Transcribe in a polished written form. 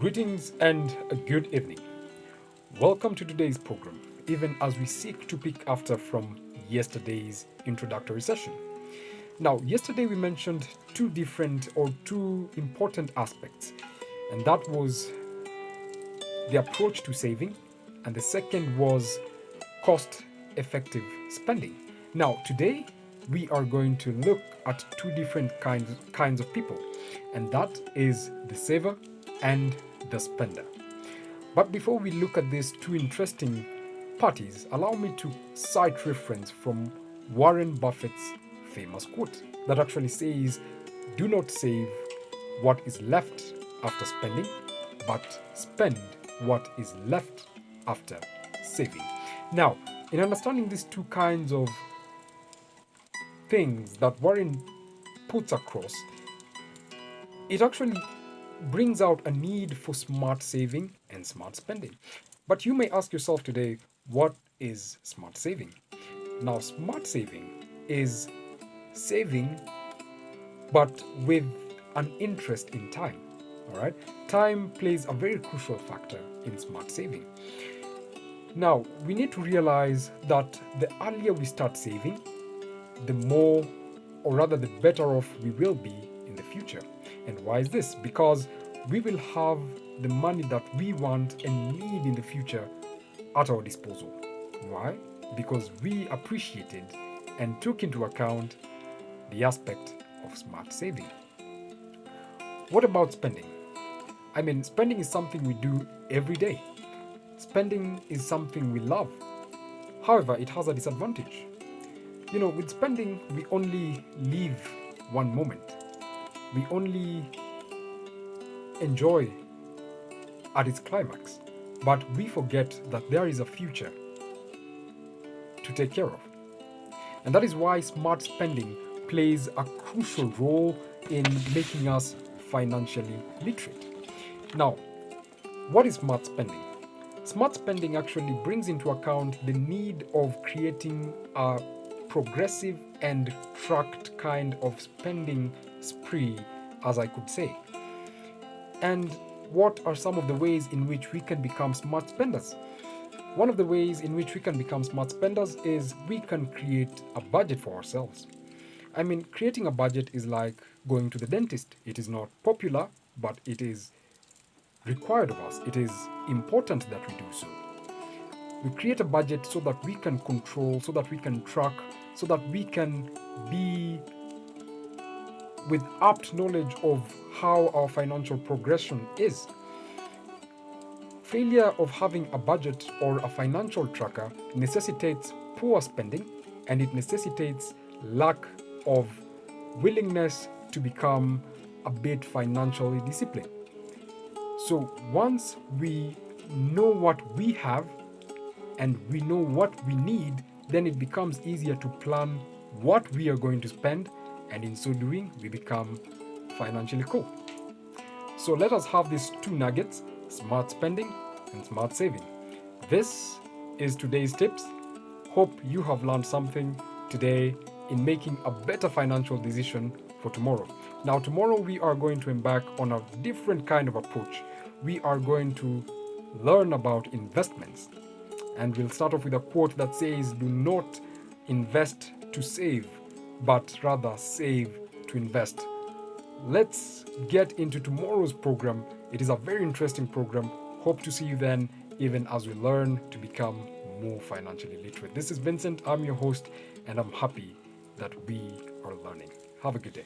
Greetings and a good evening. Welcome to today's program, even as we seek to pick after from yesterday's introductory session. Now, yesterday we mentioned two important aspects, and that was the approach to saving, and the second was cost effective spending. Now, today we are going to look at two different kinds of people, and that is the saver and the spender. But before we look at these two interesting parties, allow me to cite reference from Warren Buffett's famous quote that actually says, "Do not save what is left after spending, but spend what is left after saving." Now, in understanding these two kinds of things that Warren puts across, it actually brings out a need for smart saving and smart spending. But you may ask yourself today, what is smart saving? Now, smart saving is saving but with an interest in time. All right? Time plays a very crucial factor in smart saving. Now, we need to realize that the earlier we start saving, the more, or rather, the better off we will be in the future. And why is this? Because we will have the money that we want and need in the future at our disposal. Why? Because we appreciated and took into account the aspect of smart saving. What about spending? I mean, spending is something we do every day. Spending is something we love. However, it has a disadvantage. With spending, we only live one moment. We only enjoy at its climax, but we forget that there is a future to take care of. And that is why smart spending plays a crucial role in making us financially literate. Now, what is smart spending? Smart spending actually brings into account the need of creating a progressive and tracked kind of spending spree, as I could say. And what are some of the ways in which we can become smart spenders? One of the ways in which we can become smart spenders is we can create a budget for ourselves. I mean, creating a budget is like going to the dentist. It is not popular, but it is required of us. It is important that we do so. We create a budget so that we can control, so that we can track, so that we can be with apt knowledge of how our financial progression is. Failure of having a budget or a financial tracker necessitates poor spending, and it necessitates lack of willingness to become a bit financially disciplined. So once we know what we have and we know what we need, then it becomes easier to plan what we are going to spend, and in so doing, we become financially cool. So let us have these two nuggets: smart spending and smart saving. This is today's tips. Hope you have learned something today in making a better financial decision for tomorrow. Now, tomorrow we are going to embark on a different kind of approach. We are going to learn about investments. And we'll start off with a quote that says, "Do not invest to save, but rather save to invest." Let's get into tomorrow's program. It is a very interesting program. Hope to see you then, even as we learn to become more financially literate. This is Vincent. I'm your host, and I'm happy that we are learning. Have a good day.